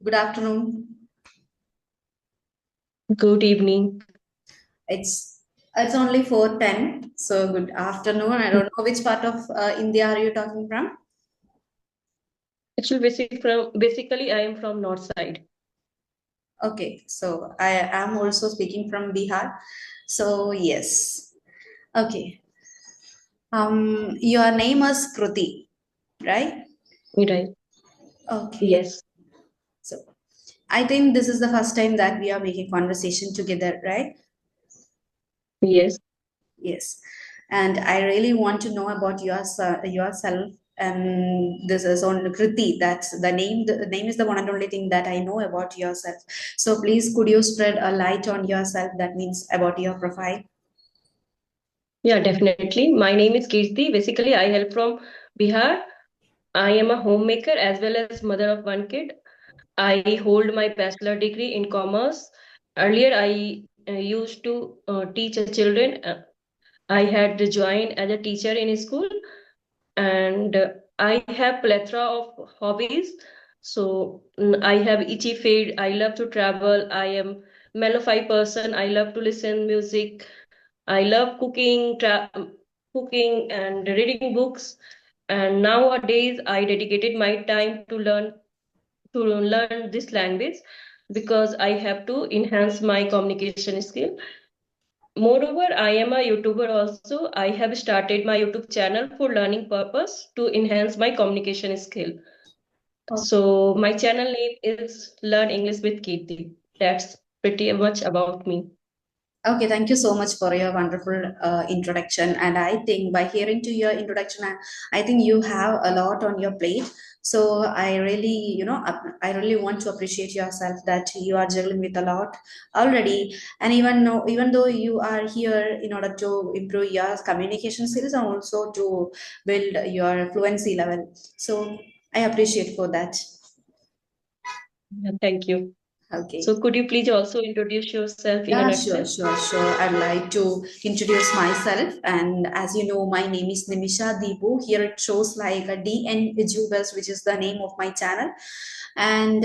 Good afternoon. Good evening. It's only 4:10, so good afternoon. I don't know which part of India are you talking from? Actually, basically I am from north side. Okay, so I am also speaking from Bihar. So yes. Okay. Your name is Kruti, right? Right. Okay. Yes. So I think this is the first time that we are making conversation together, right? Yes. Yes, and I really want to know about yourself. And this is on Kriti. That's the name. The name is the one and only thing that I know about yourself. So please, could you spread a light on yourself? That means about your profile. Yeah, definitely. My name is Kirti. Basically, I hail from Bihar. I am a homemaker as well as mother of one kid. I hold my bachelor degree in commerce. Earlier, I used to teach children. I had joined as a teacher in school, and I have plethora of hobbies. So I have itchy feet. I love to travel. I am mellow person. I love to listen music. I love cooking and reading books. And nowadays, I dedicated my time to learn this language because I have to enhance my communication skill. Moreover, I am a YouTuber also. I have started my YouTube channel for learning purpose to enhance my communication skill. So my channel name is Learn English with Kirti. That's pretty much about me. Okay, thank you so much for your wonderful introduction. And I think by hearing to your introduction, I think you have a lot on your plate. So I really, I really want to appreciate yourself that you are juggling with a lot already. And even though you are here in order to improve your communication skills and also to build your fluency level. So I appreciate for that. Yeah, thank you. Okay. So could you please also introduce yourself in a Yeah, sure, nutshell? sure, sure. I'd like to introduce myself. And as you know, my name is Nimisha Deepu. Here it shows like a DN Jubes, which is the name of my channel. And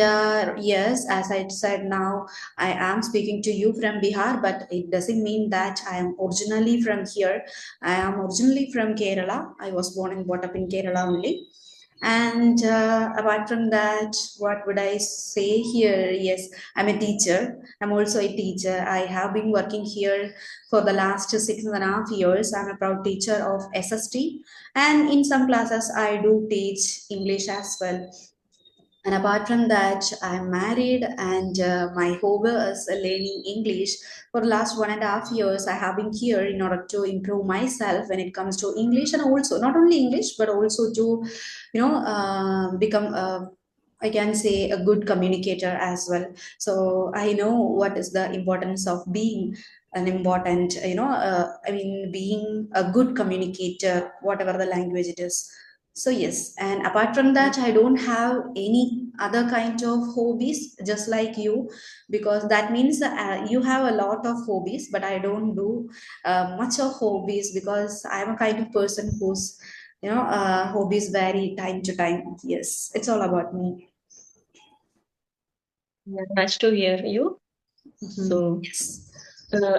yes, as I said now, I am speaking to you from Bihar, but it doesn't mean that I am originally from here. I am originally from Kerala. I was born and brought up in Kerala only. And apart from that, what would I say here? Yes, I'm a teacher. I'm also a teacher. I have been working here for the last 6.5 years. I'm a proud teacher of SST, and in some classes, I do teach English as well. And apart from that, I'm married, and my hobby is learning English. For the last 1.5 years, I have been here in order to improve myself when it comes to English, and also not only English, but also to, become a, I can say, a good communicator as well. So I know what is the importance of being an important, being a good communicator, whatever the language it is. So yes, and apart from that, I don't have any other kind of hobbies, just like you, because that means you have a lot of hobbies, but I don't do much of hobbies because I'm a kind of person whose, hobbies vary time to time. Yes, it's all about me. Yeah, nice to hear you. Mhm. So Yes, uh,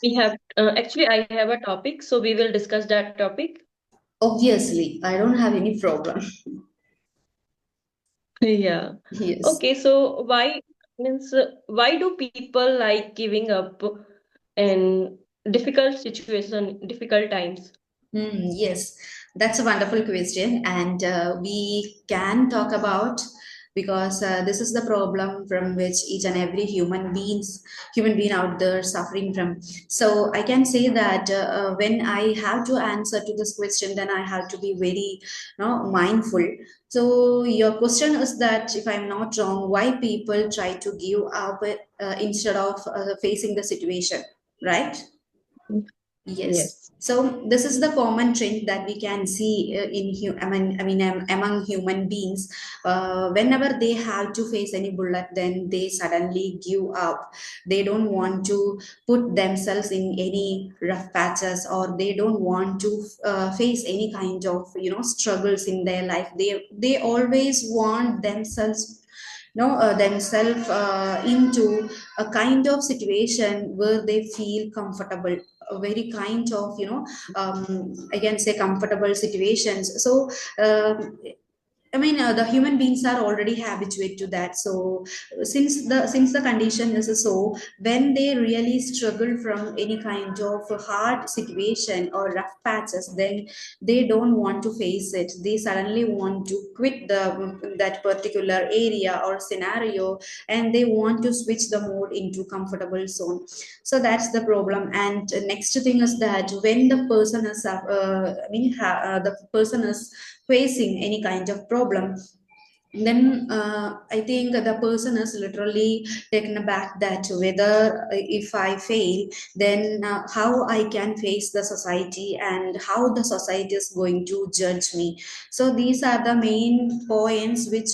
we have actually I have a topic, so we will discuss that topic. obviously, I don't have any problem. Yeah. Yes. Okay, so why do people like giving up in difficult situation, difficult times? Yes, that's a wonderful question, and we can talk about because this is the problem from which each and every human being out there suffering from. So I can say that when I have to answer to this question, then I have to be very, mindful. So your question is that, if I'm not wrong, why people try to give up instead of facing the situation, right? Yes. Yes. So this is the common trend that we can see among human beings. Whenever they have to face any bullet, then they suddenly give up. They don't want to put themselves in any rough patches, or they don't want to face any kind of struggles in their life. They always want themselves themselves into a kind of situation where they feel comfortable, a very kind of, I can say comfortable situations. So um, I mean, the human beings are already habituated to that. So, since the condition is so, when they really struggle from any kind of hard situation or rough patches, then they don't want to face it. They suddenly want to quit the that particular area or scenario, and they want to switch the mode into comfortable zone. So that's the problem. And next thing is that when the person is, the person is facing any kind of problem, then I think the person is literally taken aback that whether if I fail, then how I can face the society and how the society is going to judge me. So these are the main points which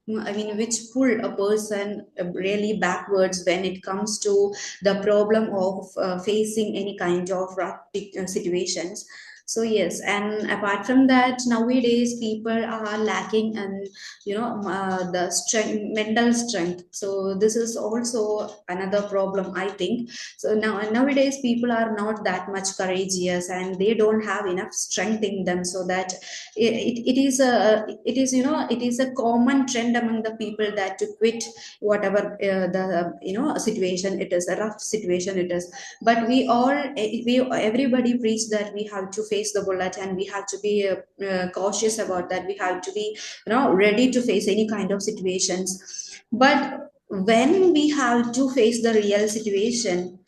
which pull a person really backwards when it comes to the problem of facing any kind of rough situations. So yes, and apart from that, nowadays people are lacking in, the strength, mental strength. So this is also another problem, I think. So nowadays people are not that much courageous, and they don't have enough strength in them, so that it is a common trend among the people that to quit whatever the situation it is, a rough situation it is. But we everybody preach that we have to face the bullet, and we have to be cautious about that. We have to be ready to face any kind of situations. But when we have to face the real situation,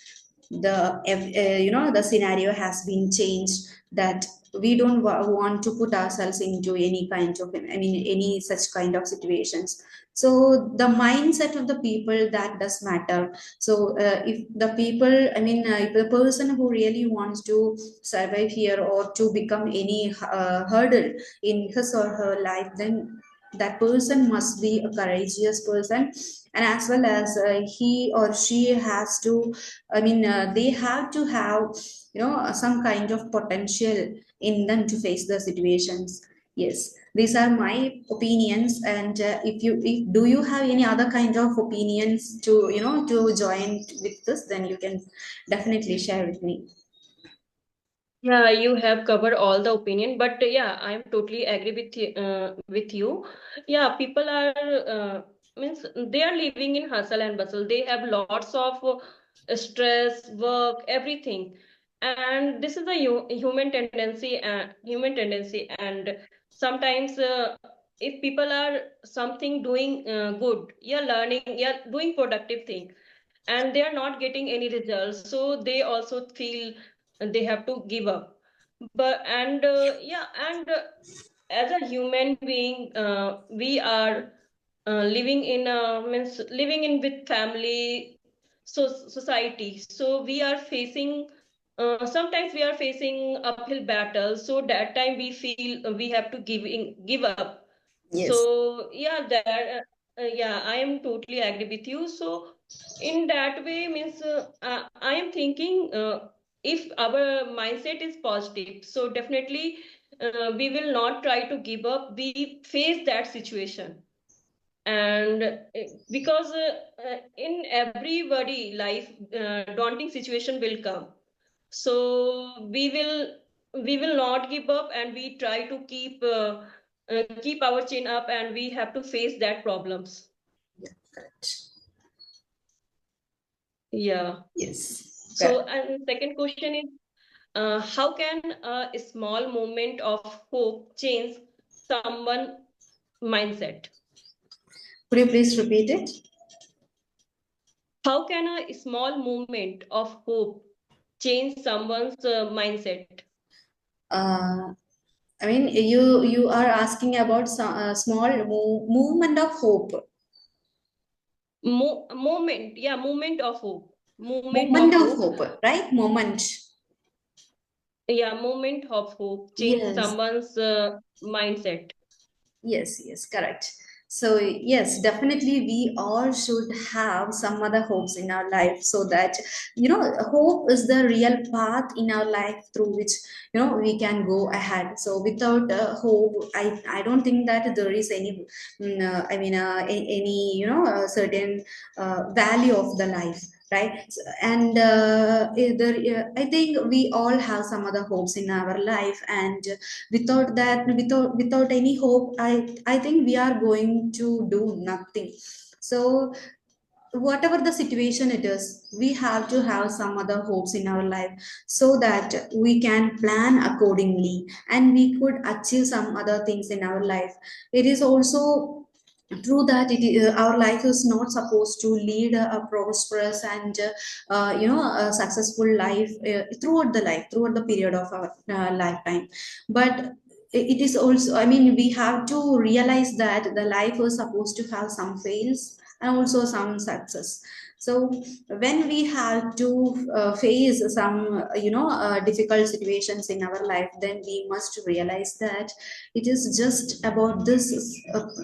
the scenario has been changed, that we don't want to put ourselves into any kind of, any such kind of situations. So the mindset of the people, that does matter. So if the people, if the person who really wants to survive here or to become any hurdle in his or her life, then that person must be a courageous person. And as well as he or she has to, they have to have, some kind of potential in them to face the situations. Yes, these are my opinions. And if do you have any other kind of opinions to, to join with this, then you can definitely share with me. Yeah, you have covered all the opinion, but yeah, I'm totally agree with you. Yeah, people are means they are living in hustle and bustle. They have lots of stress, work, everything, and this is a human tendency. Human tendency, and sometimes if people are something doing good, yeah, learning, yeah, doing productive thing, and they are not getting any results, so they also feel they have to give up. But and yeah, and as a human being, we are living in means living in with family, so society, so we are facing sometimes we are facing uphill battles, so that time we feel we have to give up. Yes. So yeah, yeah, I am totally agree with you. So in that way means I am thinking if our mindset is positive, so definitely we will not try to give up. We face that situation, and because in everybody life daunting situation will come, so we will not give up, and we try to keep our chin up, and we have to face that problems. Yeah, correct. Yeah. Yes, So, correct. and second question is, how can a small moment of hope change someone mindset? Could you please repeat it? How can a small moment of hope change someone's mindset? uh, you are asking about some small movement of hope. Moment, yeah, moment of hope. Moment Moment of of hope. hope, right? Moment. Yeah, moment of hope change Yes. someone's mindset. Yes, yes, correct. So yes, definitely we all should have some other hopes in our life, so that hope is the real path in our life through which we can go ahead. So without hope, I don't think that there is any any certain value of the life, right? And I think we all have some other hopes in our life, and without that, without any hope, I think we are going to do nothing. So whatever the situation it is, we have to have some other hopes in our life, so that we can plan accordingly and we could achieve some other things in our life. It is also true that our life is not supposed to lead a prosperous and a successful life throughout the period of our lifetime. But it is also, I mean, we have to realize that the life is supposed to have some fails and also some success. So when we have to face some difficult situations in our life, then we must realize that it is just about this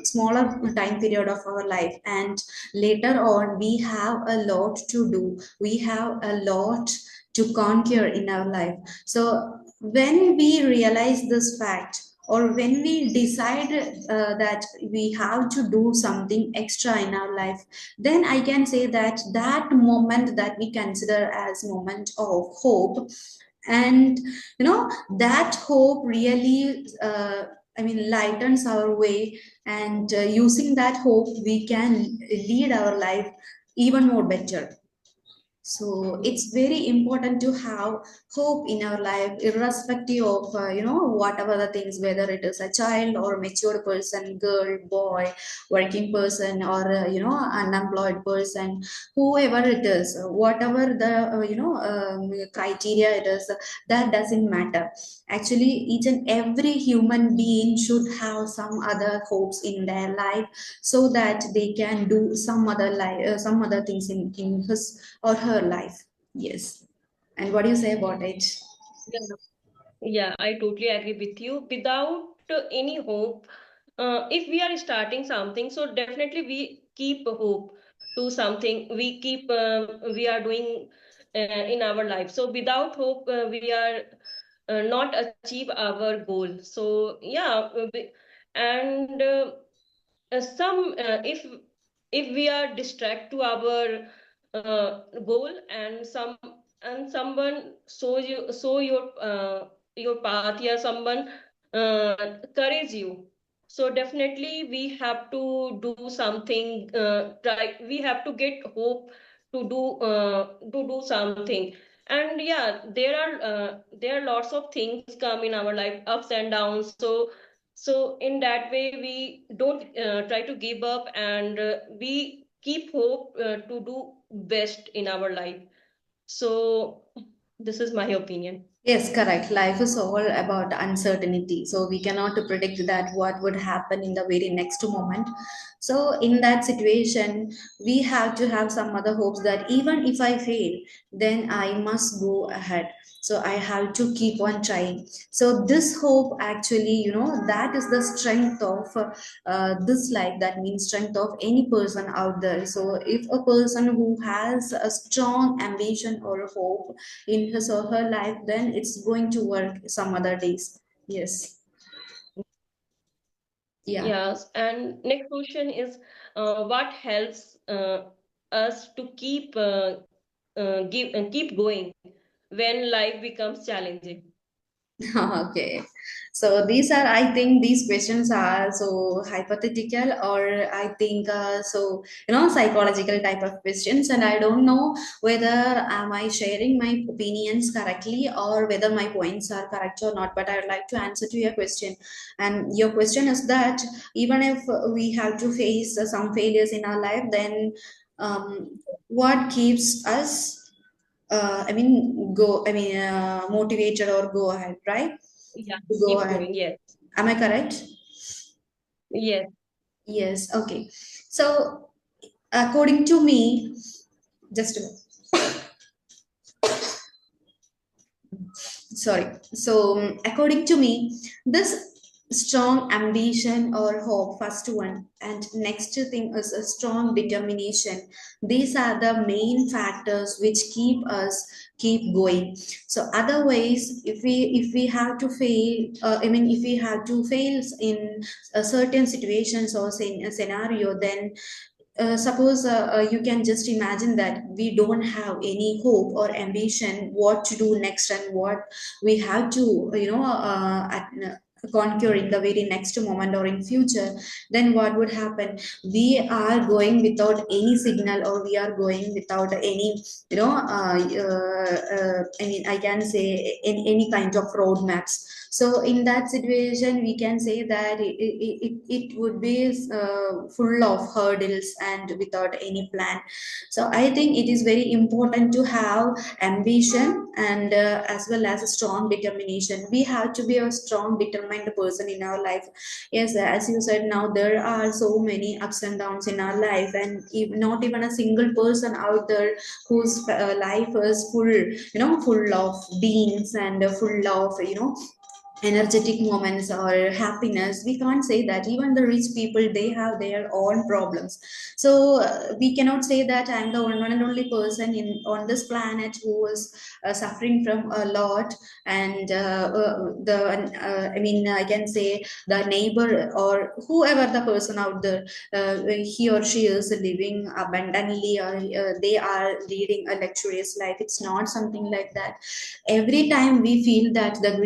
smaller time period of our life, and later on we have a lot to do, we have a lot to conquer in our life. So when we realize this fact, or when we decide that we have to do something extra in our life, then I can say that that moment that we consider as moment of hope, and that hope really lightens our way, and using that hope we can lead our life even more better. So it's very important to have hope in our life, irrespective of whatever the things, whether it is a child or mature person, girl, boy, working person, or unemployed person, whoever it is, whatever the criteria it is, that doesn't matter. Actually, each and every human being should have some other hopes in their life, so that they can do some other things in his or her life. Yes. And what do you say about it? Yeah. Yeah, I totally agree with you. Without any hope, if we are starting something, so definitely we keep hope to something. We are doing in our life. So without hope, we are not achieve our goal. So yeah, and some if we are distract to our goal, and someone show your path, yeah, someone encourage you, so definitely we have to do something, try, we have to get hope to do something. And yeah, there are lots of things come in our life, ups and downs. So in that way, we don't try to give up, and we keep hope to do best in our life. So this is my opinion. Yes, correct. Life is all about uncertainty. So we cannot predict that what would happen in the very next moment. So in that situation, we have to have some other hopes that even if I fail, then I must go ahead. So I have to keep on trying. So this hope actually, that is the strength of this life. That means strength of any person out there. So if a person who has a strong ambition or hope in his or her life, then it's going to work some other days. Yes. Yeah. Yes, and next question is, what helps us to keep going when life becomes challenging? Okay. So these are, I think these questions are so hypothetical, or I think psychological type of questions. And I don't know whether am I sharing my opinions correctly, or whether my points are correct or not. But I would like to answer to your question. And your question is that even if we have to face some failures in our life, then what keeps us motivated or go ahead, right? Yeah, To go keep ahead. going. Yes, Am I correct? yes, Yes. Okay. So, according to me, just a minute. Sorry. So, according to me, this. strong ambition or hope, first one, and next thing is a strong determination. These are the main factors which keep going. So otherwise, if we have to fail, if we have to fail in certain situations or say a scenario, then suppose you can just imagine that we don't have any hope or ambition what to do next and what we have to conquer in the very next moment or in future. Then what would happen? We are going without any signal, or we are going without any I can say any kind of roadmaps. So in that situation, we can say that it would be full of hurdles and without any plan. So I think it is very important to have ambition and as well as a strong determination. We have to be a strong determined person in our life. Yes, as you said, now there are so many ups and downs in our life, and not even a single person out there whose life is full of beans and full of energetic moments or happiness. We can't say that. Even the rich people, they have their own problems. So we cannot say that I'm the one and only person in on this planet who is suffering from a lot. And the I mean, I can say the neighbor or whoever the person out there, he or she is living abundantly, or they are leading a luxurious life. It's not something like that. Every time we feel that the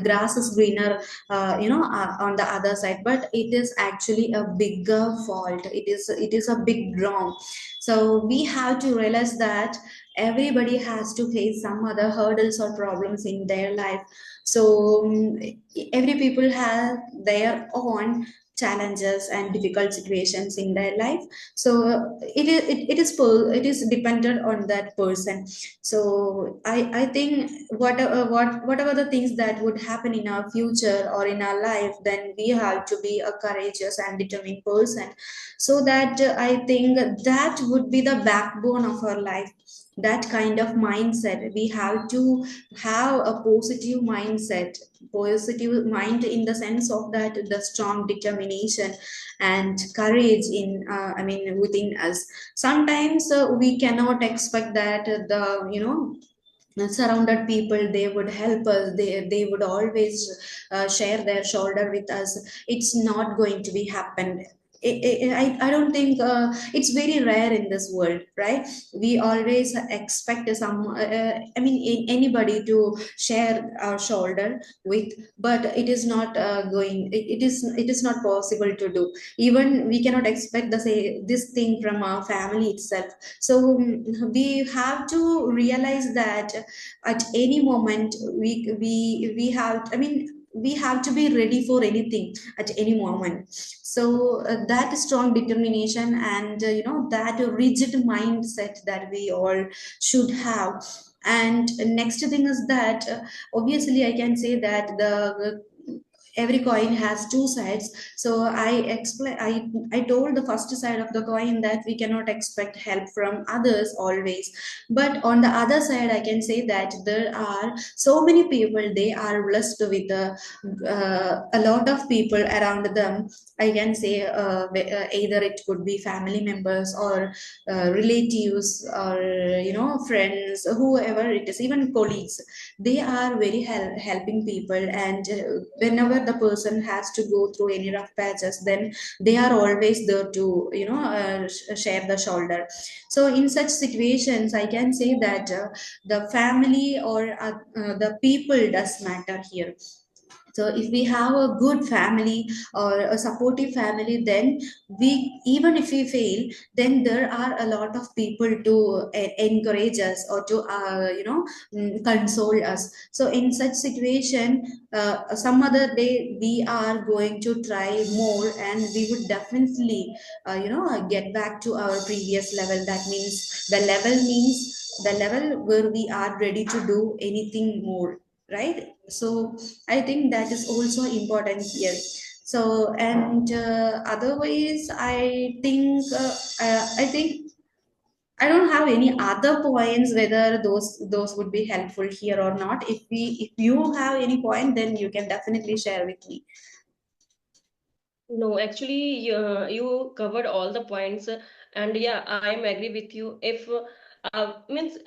grass is greener on the other side, but it is actually a bigger fault. It is a big wrong. So we have to realize that everybody has to face some other hurdles or problems in their life. So every people have their own challenges and difficult situations in their life. So it is dependent on that person. So I think whatever the things that would happen in our future or in our life, then we have to be a courageous and determined person. So that I think that would be the backbone of our life. That kind of mindset, we have to have a positive mind, in the sense of that the strong determination and courage in within us. Sometimes we cannot expect that the surrounded people, they would help us, they would always share their shoulder with us. It's not going to be happen. I don't think it's very rare in this world, right? We always expect anybody to share our shoulder with, but it is not it is not possible to do. Even we cannot expect the say this thing from our family itself. So we have to realize that at any moment we have we have to be ready for anything at any moment. So that strong determination and that rigid mindset that we all should have. And next thing is that obviously I can say that the every coin has two sides. So I told the first side of the coin, that we cannot expect help from others always. But on the other side, I can say that there are so many people, they are blessed with a lot of people around them. I can say either it could be family members or relatives, or friends, whoever it is, even colleagues. They are very helping people. And whenever the person has to go through any rough patches, then they are always there to share the shoulder. So in such situations, I can say that the family or the people does matter here. So if we have a good family or a supportive family, then we, even if we fail, then there are a lot of people to encourage us, or to console us. So in such situation, some other day we are going to try more, and we would definitely get back to our previous level. That means the level where we are ready to do anything more, right? So I think that is also important here. So, and otherwise, I think I don't have any other points whether those would be helpful here or not. If you have any point, then you can definitely share with me. No, actually, you covered all the points, and yeah, I am agree with you. If means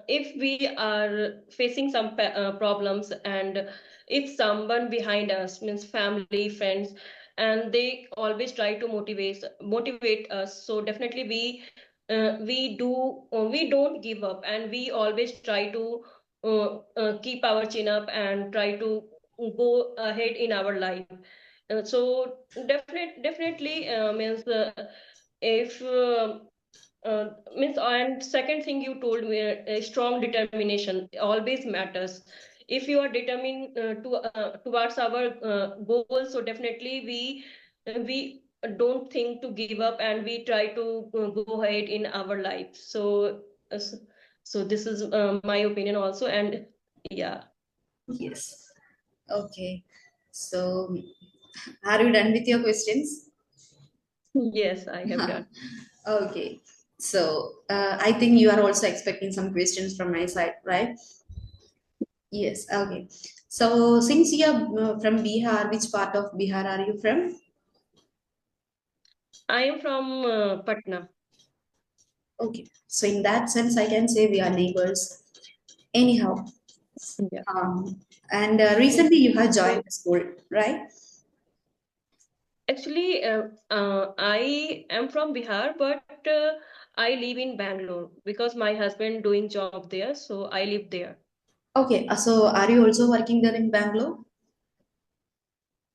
if we are facing some problems, and if someone behind us means family, friends, and they always try to motivate us, so definitely we don't give up, and we always try to keep our chin up and try to go ahead in our life. So definitely means if means and second thing you told me, a strong determination always matters. If you are determined towards our goals, so definitely we don't think to give up, and we try to go ahead in our life. So uh, s- so this is my opinion also, and yeah. Yes. Okay. So, are you done with your questions? Yes, I have done. Okay. So, I think you are also expecting some questions from my side, right? Yes. Okay. So, since you are from Bihar, which part of Bihar are you from? I am from Patna. Okay. So, in that sense, I can say we are neighbors. Anyhow, Yeah. and recently you have So joined the school, right? actually, I am from Bihar, but I live in Bangalore because my husband doing job there, so I live there. Okay. So, are you also working there in Bangalore?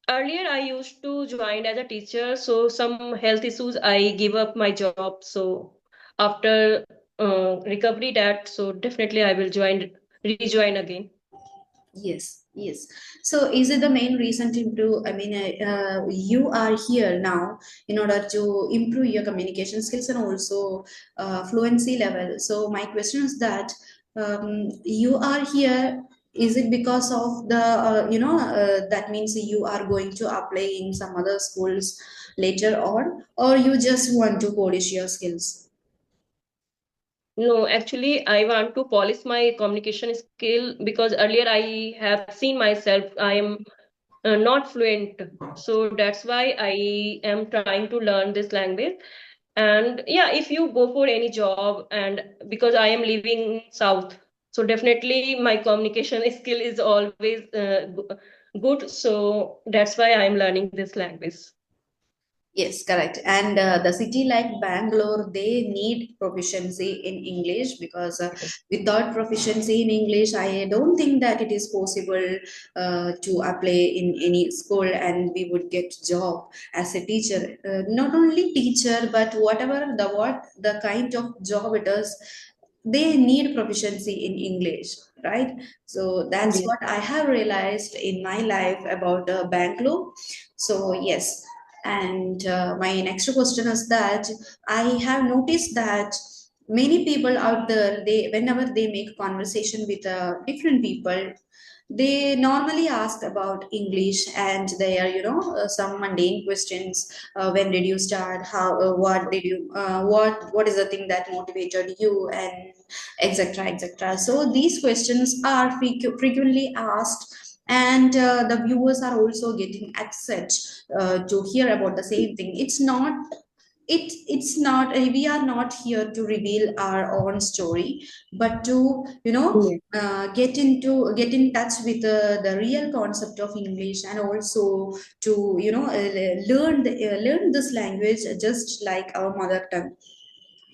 Earlier, I used to join as a teacher, so some health issues, I give up my job. So after recovery that, so definitely I will rejoin again. Yes, yes. So, is it the main reason to improve? I mean, you are here now in order to improve your communication skills and also fluency level. So, my question is that you are here. Is it because of the that means you are going to apply in some other schools later on, or you just want to polish your skills? No, actually, I want to polish my communication skill because earlier I have seen myself, I am not fluent. So that's why I am trying to learn this language. And yeah, if you go for any job, and because I am living in South, so definitely my communication skill is always good. So that's why I am learning this language. Yes, correct. And the city like Bangalore, they need proficiency in English because without proficiency in English, I don't think that it is possible to apply in any school and we would get job as a teacher. Not only teacher, but whatever the kind of job it is, they need proficiency in English, right? So that's Yes. what I have realized in my life about Bangalore. So yes, and my next question is that I have noticed that many people out there, they whenever they make conversation with different people, they normally ask about English and they are, some mundane questions. When did you start? How? What did you? What is the thing that motivated you? And etc. etc. So these questions are frequently asked, and the viewers are also getting access to hear about the same thing. It's not we are not here to reveal our own story, but to Yes. get in touch with the real concept of English, and also to learn this language just like our mother tongue.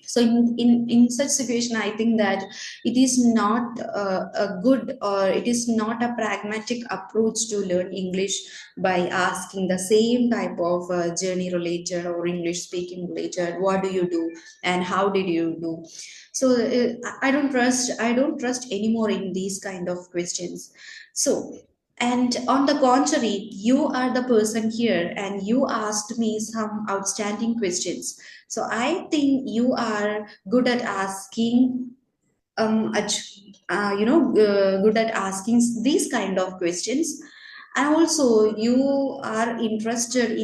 So in such situation, I think that it is not a good, or it is not a pragmatic approach to learn English by asking the same type of journey related or English speaking related, what do you do and how did you do. So I don't trust anymore in these kind of questions. So, and on the contrary, you are the person here and you asked me some outstanding questions. So I think you are good at asking, good at asking these kind of questions, and also you are interested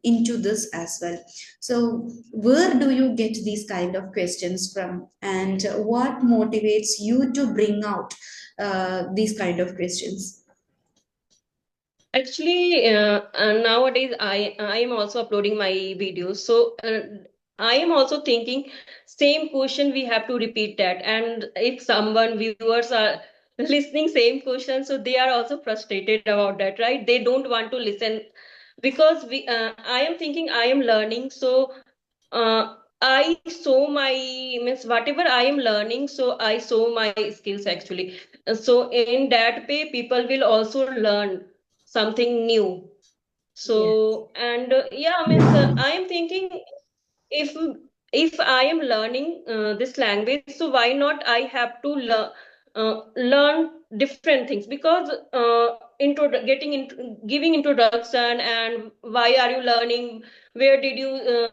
into this as well. So where do you get these kind of questions from, and what motivates you to bring out these kind of questions? Actually, nowadays I am also uploading my videos. So I am also thinking same question we have to repeat that. And if someone viewers are listening same question, so they are also frustrated about that, right? They don't want to listen because we I am thinking I am learning. So I show my means whatever I am learning. So I show my skills actually. So in that way, people will also learn something new. Yes. So and yeah, means I am thinking if if I am learning this language, so why not I have to learn different things because getting into giving introduction and why are you learning, where did you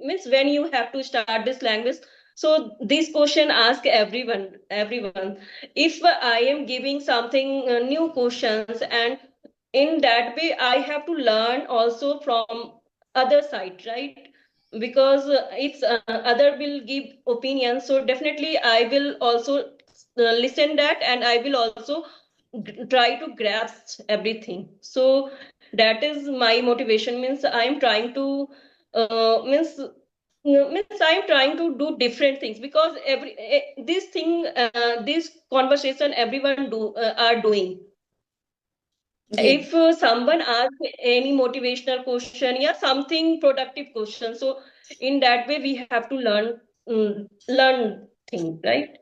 means when you have to start this language. So this question ask everyone. If I am giving something new questions and in that way I have to learn also from other side, right? Because if other will give opinion, so definitely I will also listen that and I will also try to grasp everything. So that is my motivation, means I am trying to means I am trying to do different things because this thing this conversation everyone are doing. Yes. If someone asks any motivational question, yeah, something productive question, so in that way we have to learn things, right?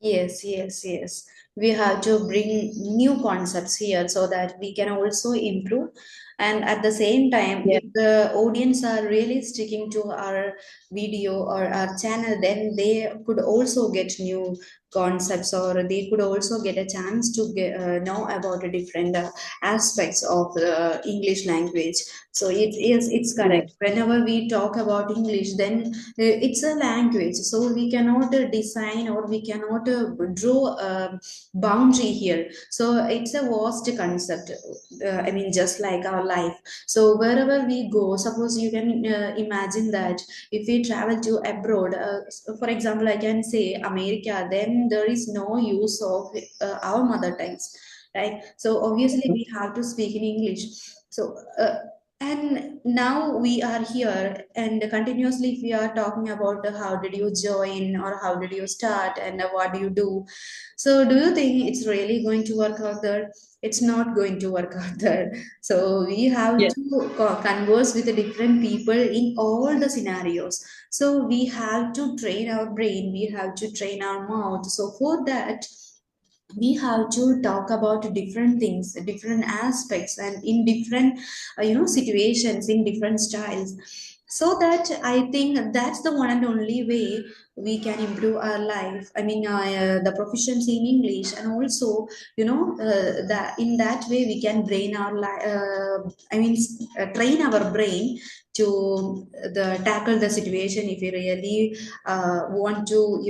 Yes, yes, yes. We have to bring new concepts here so that we can also improve. And at the same time, Yeah. if the audience are really sticking to our video or our channel, then they could also get new concepts or they could also get a chance to know about the different aspects of the English language. So it's Yeah. correct. Whenever we talk about English, then it's a language, so we cannot design or we cannot draw a boundary here. So it's a vast concept. I mean, just like our life. So wherever we go, suppose you can imagine that if we travel to abroad, for example, I can say America, then there is no use of our mother tongues, right? So obviously we have to speak in English. So and now we are here and continuously if we are talking about how did you join or how did you start and what do you do. So do you think it's really going to work out there? It's not going to work out there. So we have Yeah. to converse with the different people in all the scenarios. So we have to train our brain, we have to train our mouth. So for that we have to talk about different things, different aspects, and in different situations, in different styles, so that I think that's the one and only way we can improve our life. I mean, the proficiency in English, and also that in that way we can brain our train our brain to the tackle the situation if we really want to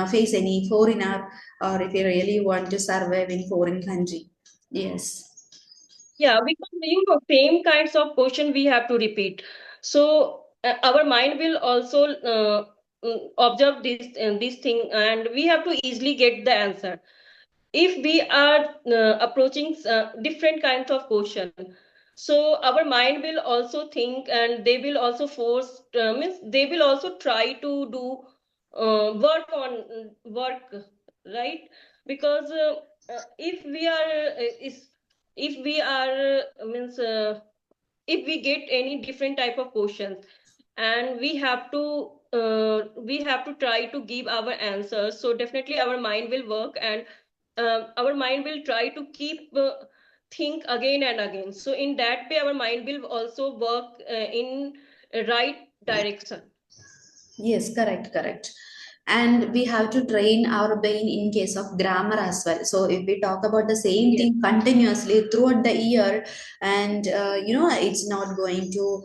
face any foreigner, or if you really want to survive in foreign country. Yes. Yeah, because same kinds of question we have to repeat. So our mind will also observe this thing, and we have to easily get the answer. If we are approaching different kinds of question, so our mind will also think and they will also force means they will also try to do work, right? Because if we are if we are means if we get any different type of questions and we have to try to give our answers, so definitely our mind will work and our mind will try to keep think again and again. So in that way our mind will also work in right direction. Yes, correct, correct. And we have to train our brain in case of grammar as well. So if we talk about the same Yes. thing continuously throughout the year, and it's not going to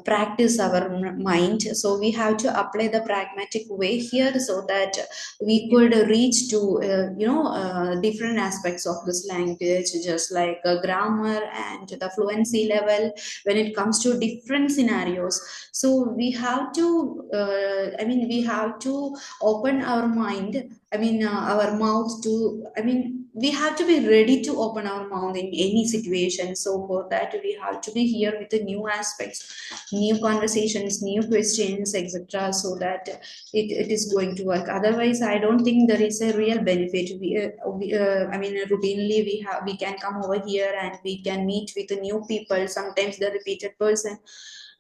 practice our mind. So we have to apply the pragmatic way here so that we Yes. could reach to different aspects of this language, just like grammar and the fluency level when it comes to different scenarios. So we have to I mean, we have to open our mind, I mean, our mouth to, I mean, we have to be ready to open our mouth in any situation. So for that, we have to be here with the new aspects, new conversations, new questions, etc. So that it is going to work. Otherwise, I don't think there is a real benefit. I mean, routinely we can come over here and we can meet with the new people. Sometimes the repeated person,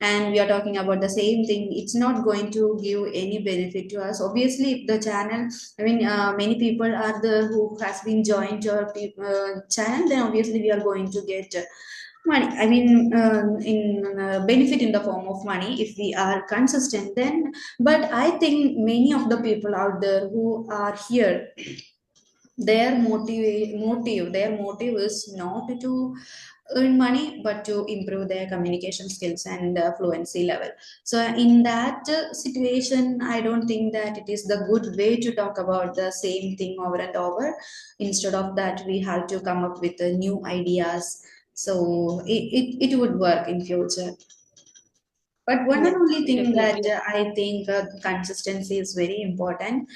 and we are talking about the same thing. It's not going to give any benefit to us. Obviously, if the channel, I mean, many people are the who has been joined to our channel, then obviously we are going to get money, I mean, in benefit in the form of money if we are consistent then. But I think many of the people out there who are here, their motive is not to earn money but to improve their communication skills and fluency level. So in that situation, I don't think that it is the good way to talk about the same thing over and over. Instead of that, we have to come up with new ideas, so it would work in future. But one and Yeah, only thing that definitely. I think consistency is very important,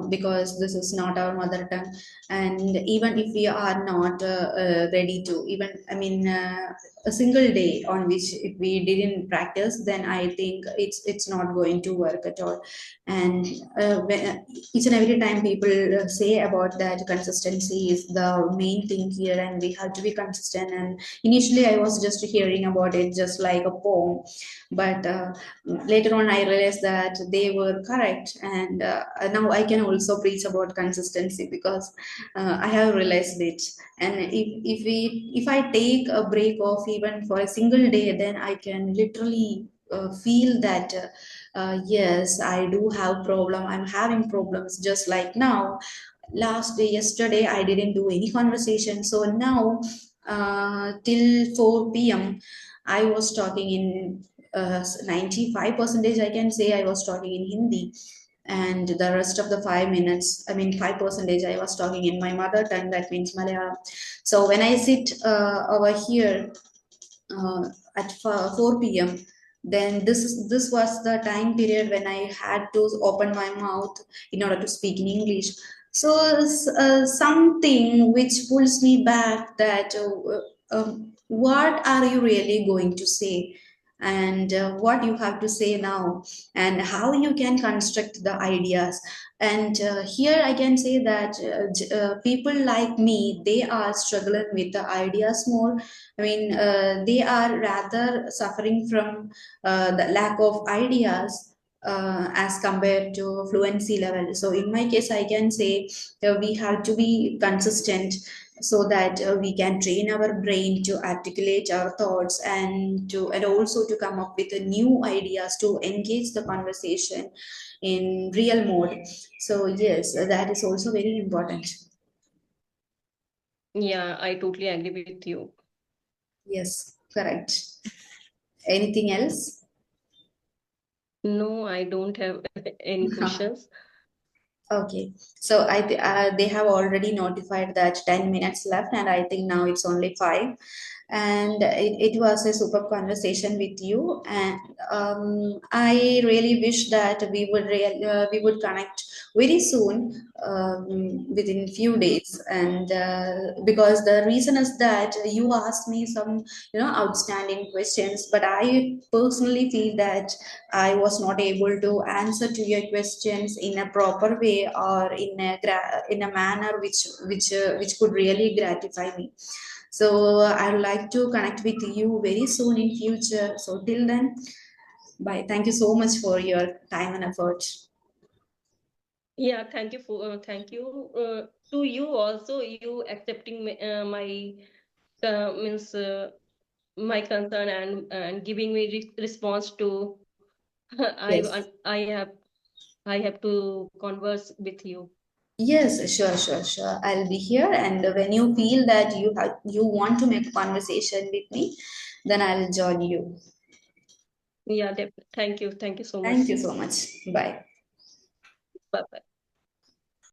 because this is not our mother tongue. And even if we are not ready to, even, I mean, a single day on which if we didn't practice, then I think it's not going to work at all. And each and every time people say about that consistency is the main thing here, and we have to be consistent. And initially, I was just hearing about it just like a poem, but later on I realized that they were correct. And now I can also preach about consistency because I have realized it. And if I take a break off even for a single day, then I can literally feel that yes, I do have problem, I'm having problems just like now. Last day, yesterday, I didn't do any conversation. So now, till 4 p.m., I was talking in 95 percentage, I can say I was talking in Hindi. And the rest of the 5 minutes, I mean, 5 percentage, I was talking in my mother tongue, that means Malayalam. So when I sit over here uh, at 4 p.m., then this was the time period when I had to open my mouth in order to speak in English. So something which pulls me back, that what are you really going to say, and what you have to say now, and how you can construct the ideas. And here I can say that people like me, they are struggling with the ideas more. I mean, they are rather suffering from the lack of ideas as compared to fluency level. So in my case, I can say we have to be consistent, so that we can train our brain to articulate our thoughts, and also to come up with new ideas to engage the conversation in real mode. So yes, that is also very important. Yeah, I totally agree with you. Yes, correct. Anything else? No, I don't have any questions. Okay, so they have already notified that 10 minutes left, and I think now it's only 5. And it was a super conversation with you, and I really wish that we would connect very soon, within few days. And because the reason is that you asked me some, outstanding questions, but I personally feel that I was not able to answer to your questions in a proper way, or in a manner which could really gratify me. So I would like to connect with you very soon in future. So till then, bye. Thank you so much for your time and effort. Yeah, thank you to you also. You accepting my means my concern and giving me response to Yes. I have to converse with you. Yes, sure, sure, sure. I'll be here, and when you feel that you want to make a conversation with me, then I'll join you. Yeah, thank you so much. Thank you so much. Bye. Bye bye.